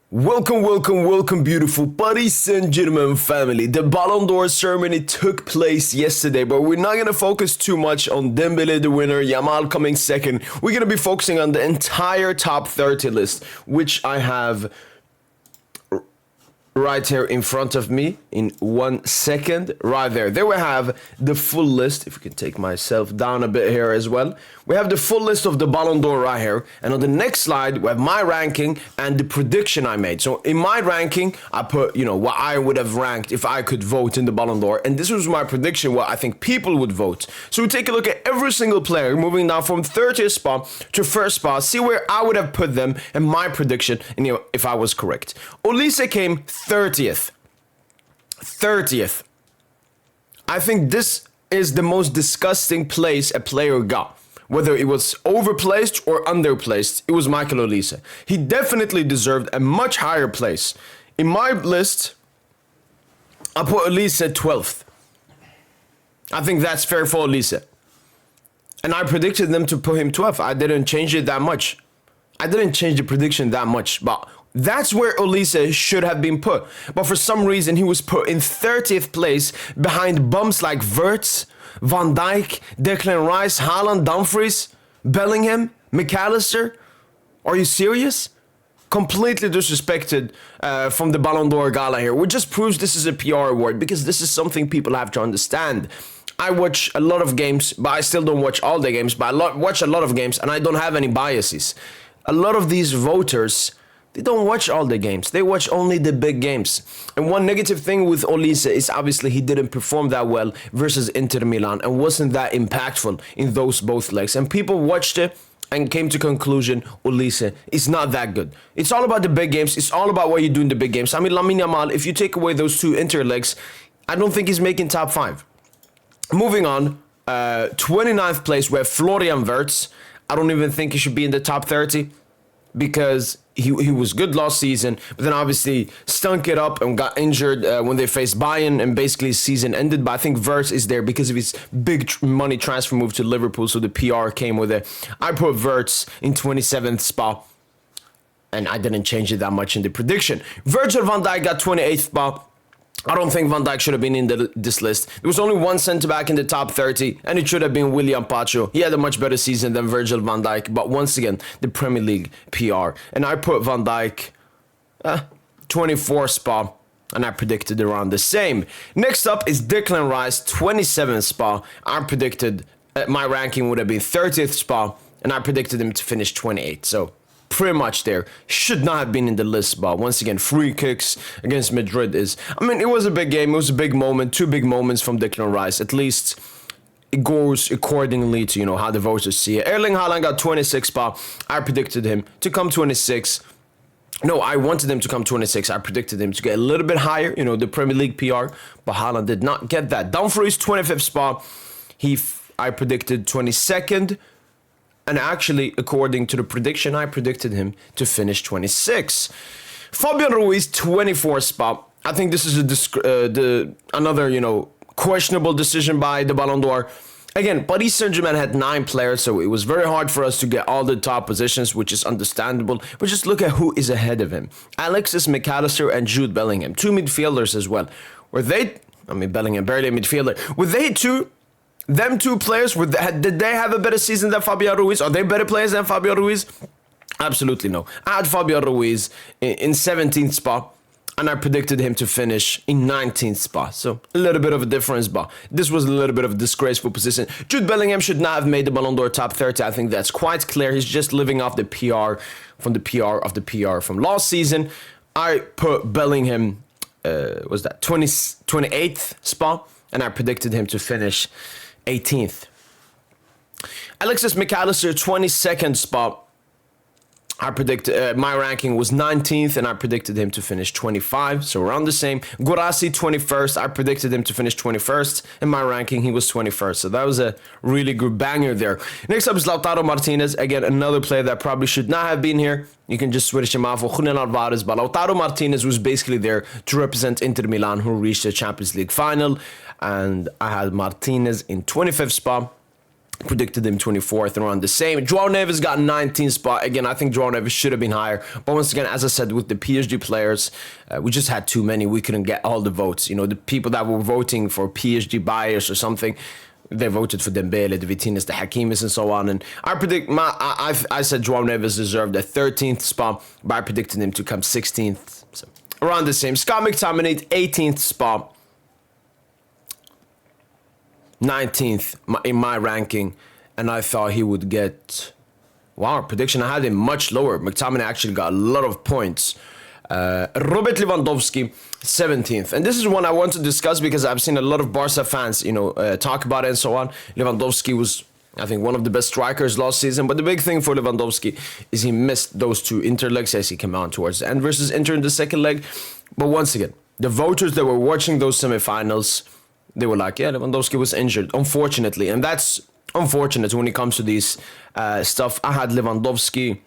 Welcome, beautiful Paris Saint-Germain family. The Ballon d'Or ceremony took place yesterday, but we're not going to focus too much on Dembele, the winner, Yamal coming second. We're going to be focusing on the entire top 30 list, which I have right here in front of me in 1 second. Right there. There we have the full list. If we can take myself down a bit here as well. We have the full list of the Ballon d'Or right here. And on the next slide, we have my ranking and the prediction I made. So in my ranking, I put, what I would have ranked if I could vote in the Ballon d'Or. And this was my prediction, what I think people would vote. So we take a look at every single player, moving down from 30th spot to first spot, see where I would have put them and my prediction, and if I was correct. Olise came 30th. 30th. I think this is the most disgusting place a player got. Whether it was overplaced or underplaced, it was Michael Olise. He definitely deserved a much higher place. In my list, I put Olise 12th. I think that's fair for Olise. And I predicted them to put him 12th. I didn't change it that much. I didn't change the prediction that much, but that's where Olise should have been put. But for some reason, he was put in 30th place behind bums like Wirtz, Van Dijk, Declan Rice, Haaland, Dumfries, Bellingham, McAllister. Are you serious? Completely disrespected from the Ballon d'Or gala here, which just proves this is a PR award, because this is something people have to understand. I watch a lot of games, but I still don't watch all the games, but I watch a lot of games and I don't have any biases. A lot of these voters, they don't watch all the games. They watch only the big games. And one negative thing with Olise is obviously he didn't perform that well versus Inter Milan and wasn't that impactful in those both legs. And people watched it and came to conclusion Olise is not that good. It's all about the big games. It's all about what you do in the big games. I mean, Lamine Yamal, if you take away those two Inter legs, I don't think he's making top 5. Moving on, 29th place, we have Florian Wirtz. I don't even think he should be in the top 30 because he was good last season, but then obviously stunk it up and got injured when they faced Bayern, and basically his season ended. But I think Wirtz is there because of his big money transfer move to Liverpool, so the PR came with it. I put Wirtz in 27th spot, and I didn't change it that much in the prediction. Virgil van Dijk got 28th spot. I don't think Van Dijk should have been in this list. There was only one centre-back in the top 30, and it should have been William Pacho. He had a much better season than Virgil van Dijk, but once again, the Premier League PR. And I put Van Dijk 24th spot, and I predicted around the same. Next up is Declan Rice, 27th spot. I predicted my ranking would have been 30th spot, and I predicted him to finish 28th. So pretty much there. Should not have been in the list, but once again, free kicks against Madrid is, it was a big game. It was a big moment. 2 big moments from Declan Rice. At least it goes accordingly to, how the voters see it. Erling Haaland got 26th spot. I predicted him to come 26. No, I wanted him to come 26. I predicted him to get a little bit higher, the Premier League PR, but Haaland did not get that. Dumfries, 25th spot. I predicted 22nd. And actually, according to the prediction, I predicted him to finish 26. Fabian Ruiz, 24th spot. I think this is another, questionable decision by the Ballon d'Or. Again, Paris Saint-Germain had 9 players, so it was very hard for us to get all the top positions, which is understandable. But just look at who is ahead of him. Alexis McAllister and Jude Bellingham, 2 midfielders as well. Bellingham barely a midfielder. Were they two? Them 2 players, did they have a better season than Fabian Ruiz? Are they better players than Fabian Ruiz? Absolutely no. I had Fabian Ruiz in 17th spot, and I predicted him to finish in 19th spot. So a little bit of a difference, but this was a little bit of a disgraceful position. Jude Bellingham should not have made the Ballon d'Or top 30. I think that's quite clear. He's just living off the PR from the PR of the PR from last season. I put Bellingham, 28th spot, and I predicted him to finish 18th. Alexis McAllister, 22nd spot. I predicted my ranking was 19th, and I predicted him to finish 25, so around the same. Guirassy, 21st. I predicted him to finish 21st. In my ranking, he was 21st, so that was a really good banger there. Next up is Lautaro Martinez. Again, another player that probably should not have been here. You can just switch him out for Julian Alvarez, but Lautaro Martinez was basically there to represent Inter Milan, who reached the Champions League final. And I had Martinez in 25th spot. Predicted him 24th, around the same. João Neves got 19th spot. Again, I think João Neves should have been higher. But once again, as I said, with the PSG players, we just had too many. We couldn't get all the votes. You know, the people that were voting for PSG bias or something, they voted for Dembele, the Vitinhas, the Hakimis, and so on. And I said João Neves deserved a 13th spot, but I predicted him to come 16th. So around the same. Scott McTominay, 18th spot. 19th in my ranking, and I thought he would get, wow, prediction, I had him much lower. McTominay actually got a lot of points. Robert Lewandowski, 17th, and this is one I want to discuss because I've seen a lot of Barca fans, you know, talk about it and so on. Lewandowski was, I think, one of the best strikers last season, but the big thing for Lewandowski is he missed those two Inter legs as he came on towards the end versus Inter in the second leg. But once again, the voters that were watching those semifinals, they were like, yeah, Lewandowski was injured, unfortunately. And that's unfortunate when it comes to these stuff. I had Lewandowski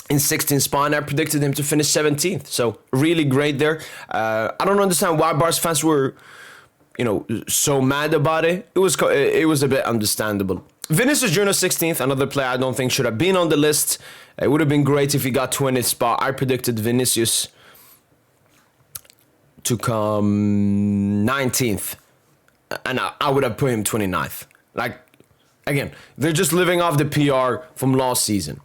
in 16th spot, and I predicted him to finish 17th. So really great there. I don't understand why Barca fans were, you know, so mad about it. It was a bit understandable. Vinicius Junior 16th, another player I don't think should have been on the list. It would have been great if he got 20th spot. I predicted Vinicius to come 19th. And I would have put him 29th. Like, again, they're just living off the PR from last season.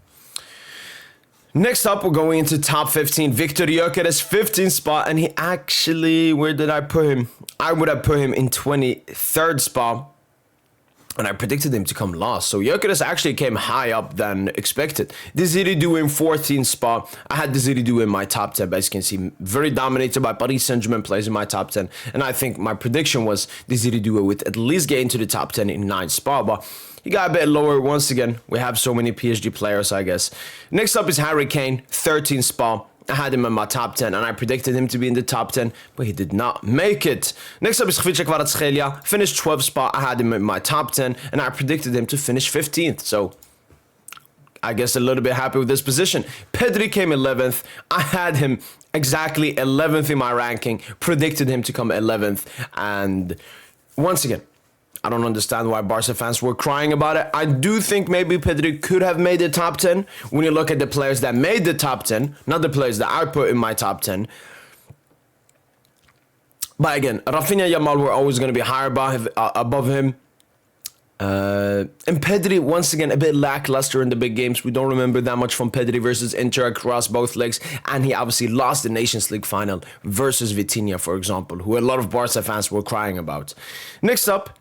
Next up, we're going into top 15. Victor Gyökeres, 15th spot. And he actually, where did I put him? I would have put him in 23rd spot. And I predicted him to come last. So Gyökeres actually came high up than expected. Desiridou in 14th spot. I had Desiridou in my top 10. But as you can see, very dominated by Paris Saint-Germain players in my top 10. And I think my prediction was Desiridou would at least get into the top 10 in 9th spot. But he got a bit lower. Once again, we have so many PSG players, I guess. Next up is Harry Kane, 13th spot. I had him in my top 10 and I predicted him to be in the top 10, but he did not make it. Next up is Khvicha Kvaratskhelia, finished 12th spot. I had him in my top 10 and I predicted him to finish 15th. So I guess a little bit happy with this position. Pedri came 11th. I had him exactly 11th in my ranking, predicted him to come 11th. And once again, I don't understand why Barca fans were crying about it. I do think maybe Pedri could have made the top 10 when you look at the players that made the top 10, not the players that I put in my top 10. But again, Rafinha, Yamal were always going to be higher above him. And Pedri, once again, a bit lackluster in the big games. We don't remember that much from Pedri versus Inter across both legs. And he obviously lost the Nations League final versus Vitinha, for example, who a lot of Barca fans were crying about. Next up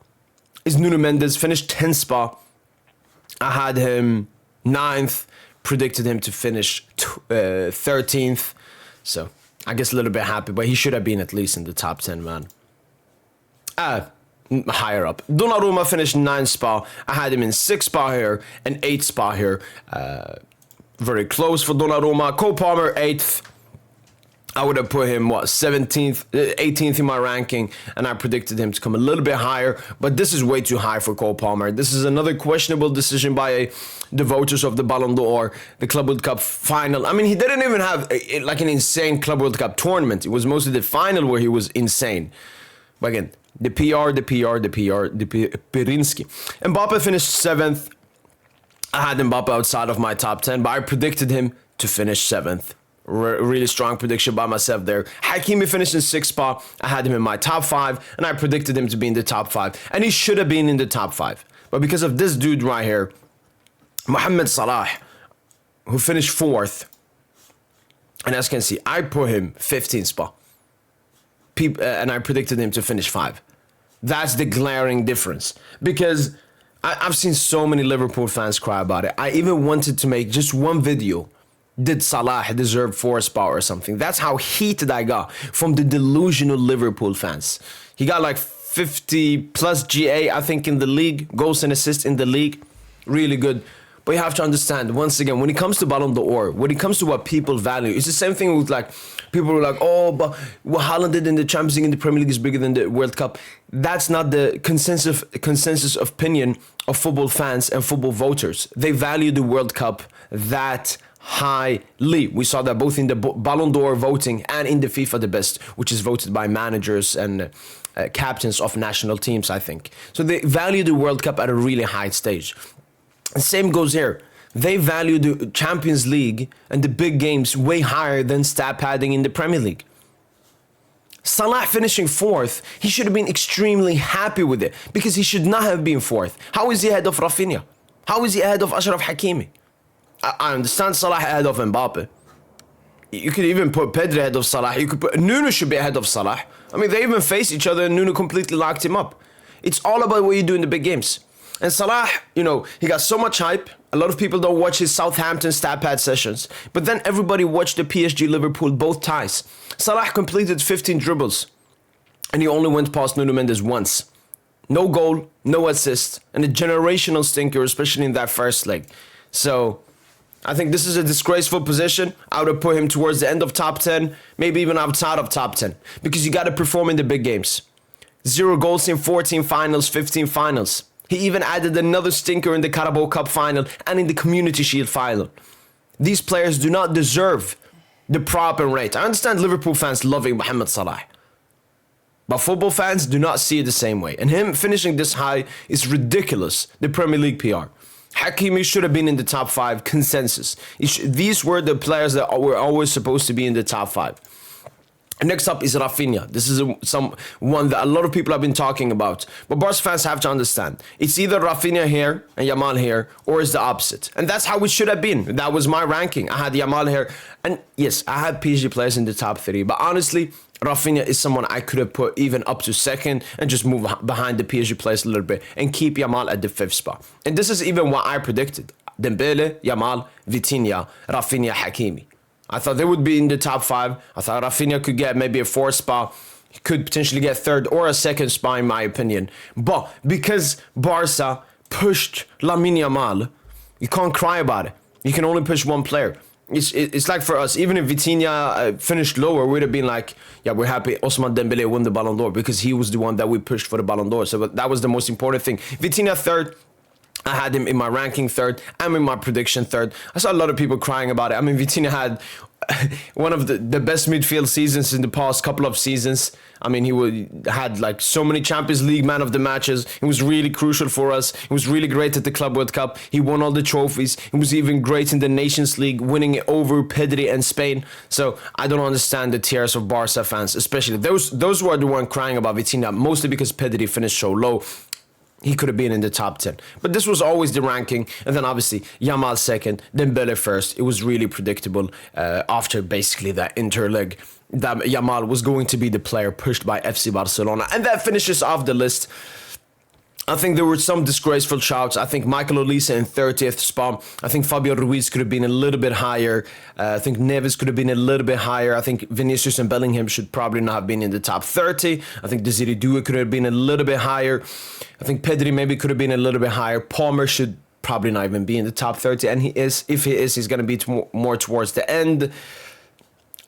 is Nuno Mendes, finished 10th spot. I had him 9th, predicted him to finish 13th. So I guess a little bit happy, but he should have been at least in the top 10, man. Higher up. Donnarumma finished 9th spot. I had him in 6th spot here and 8th spot here. Very close for Donnarumma. Cole Palmer, 8th. I would have put him, 17th, 18th in my ranking, and I predicted him to come a little bit higher, but this is way too high for Cole Palmer. This is another questionable decision by the voters of the Ballon d'Or, the Club World Cup final. I mean, he didn't even have like an insane Club World Cup tournament. It was mostly the final where he was insane. But again, the Pirinski. Mbappe finished 7th. I had Mbappe outside of my top 10, but I predicted him to finish 7th. Really strong prediction by myself there. Hakimi finished in 6th spot. I had him in my top 5, and I predicted him to be in the top 5. And he should have been in the top 5. But because of this dude right here, Mohamed Salah, who finished 4th, and as you can see, I put him 15th spot. And I predicted him to finish 5. That's the glaring difference. Because I've seen so many Liverpool fans cry about it. I even wanted to make just one video. Did Salah deserve 4th spot or something? That's how heated I got from the delusional Liverpool fans. He got like 50 plus GA, I think, in the league. Goals and assists in the league. Really good. But you have to understand, once again, when it comes to Ballon d'Or, when it comes to what people value, it's the same thing with like, people were like, oh, but what Haaland did in the Champions League in the Premier League is bigger than the World Cup. That's not the consensus opinion of football fans and football voters. They value the World Cup that highly. We saw that both in the Ballon d'Or voting and in the FIFA the best, which is voted by managers and captains of national teams, I think. So they value the World Cup at a really high stage. The same goes here. They value the Champions League and the big games way higher than stat padding in the Premier League. Salah finishing fourth, he should have been extremely happy with it because he should not have been fourth. How is he ahead of Rafinha? How is he ahead of Ashraf Hakimi? I understand Salah ahead of Mbappe. You could even put Pedri ahead of Salah. You could put Nuno should be ahead of Salah. I mean, they even faced each other and Nuno completely locked him up. It's all about what you do in the big games. And Salah, you know, he got so much hype. A lot of people don't watch his Southampton stat pad sessions. But then everybody watched the PSG Liverpool both ties. Salah completed 15 dribbles. And he only went past Nuno Mendes once. No goal, no assist, and a generational stinker, especially in that first leg. So I think this is a disgraceful position. I would have put him towards the end of top 10, maybe even outside of top 10. Because you got to perform in the big games. 0 goals in 14 finals, 15 finals. He even added another stinker in the Carabao Cup final and in the Community Shield final. These players do not deserve the prop and rate. I understand Liverpool fans loving Mohamed Salah. But football fans do not see it the same way. And him finishing this high is ridiculous, the Premier League PR. Hakimi should have been in the top 5 consensus. These were the players that were always supposed to be in the top 5. Next up is Rafinha. This is one that a lot of people have been talking about. But Barca fans have to understand. It's either Rafinha here and Yamal here, or it's the opposite. And that's how it should have been. That was my ranking. I had Yamal here. And yes, I had PSG players in the top 3. But honestly, Rafinha is someone I could have put even up to second and just move behind the PSG players a little bit and keep Yamal at the 5th spot. And this is even what I predicted. Dembele, Yamal, Vitinha, Rafinha, Hakimi. I thought they would be in the top 5. I thought Rafinha could get maybe a 4th spot. He could potentially get 3rd or a 2nd spot in my opinion. But because Barca pushed Lamine Yamal, you can't cry about it. You can only push one player. It's like for us, even if Vitinha finished lower, we'd have been like, yeah, we're happy Ousmane Dembele won the Ballon d'Or because he was the one that we pushed for the Ballon d'Or. So that was the most important thing. Vitinha 3rd. I had him in my ranking 3rd. I'm in my prediction 3rd. I saw a lot of people crying about it. I mean, Vitinha had one of the best midfield seasons in the past couple of seasons. I mean, had like so many Champions League man of the matches. It was really crucial for us. He was really great at the Club World Cup. He won all the trophies. He was even great in the Nations League, winning it over Pedri and Spain. So I don't understand the tears of Barca fans, especially those who are the one crying about Vitinha, mostly because Pedri finished so low. He could have been in the top 10. But this was always the ranking. And then obviously Yamal 2nd, Dembele 1st. It was really predictable after basically that interleg that Yamal was going to be the player pushed by FC Barcelona. And that finishes off the list. I think there were some disgraceful shouts. I think Michael Olise in 30th spot. I think Fabio Ruiz could have been a little bit higher. I think Neves could have been a little bit higher. I think Vinicius and Bellingham should probably not have been in the top 30. I think Desiree Doué could have been a little bit higher. I think Pedri maybe could have been a little bit higher. Palmer should probably not even be in the top 30. And he is. If he is, he's going to be more towards the end.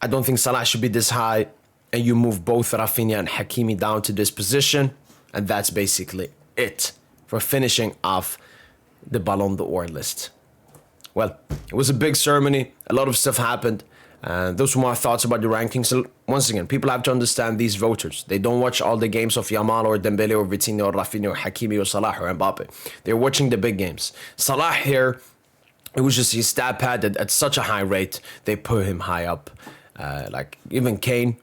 I don't think Salah should be this high. And you move both Rafinha and Hakimi down to this position. And that's basically it for finishing off the Ballon d'Or list. Well, it was a big ceremony. A lot of stuff happened. Those were my thoughts about the rankings. So once again, people have to understand these voters. They don't watch all the games of Yamal or Dembele or Vitinha or Rafinha or Hakimi or Salah or Mbappe. They're watching the big games. Salah here, it was just his stat pad at such a high rate. They put him high up. Like even Kane,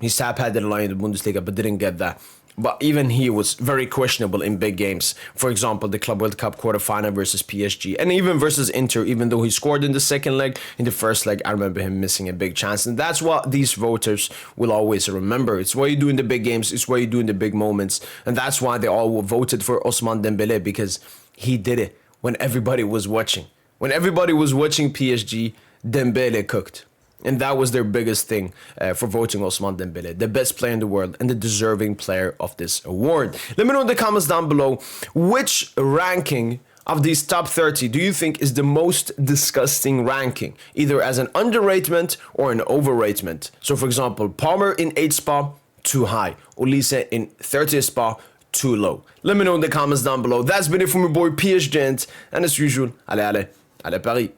he stat padded a lot in the Bundesliga but didn't get that. But even he was very questionable in big games. For example, the Club World Cup quarterfinal versus PSG. And even versus Inter, even though he scored in the second leg, in the first leg, I remember him missing a big chance. And that's what these voters will always remember. It's what you do in the big games. It's what you do in the big moments. And that's why they all voted for Ousmane Dembele, because he did it when everybody was watching. When everybody was watching PSG, Dembele cooked. And that was their biggest thing for voting Ousmane Dembele, the best player in the world and the deserving player of this award. Let me know in the comments down below, which ranking of these top 30 do you think is the most disgusting ranking, either as an underratement or an overratement? So for example, Palmer in 8th spot, too high. Olise in 30th spot, too low. Let me know in the comments down below. That's been it from your boy PSG, and as usual, allez Paris.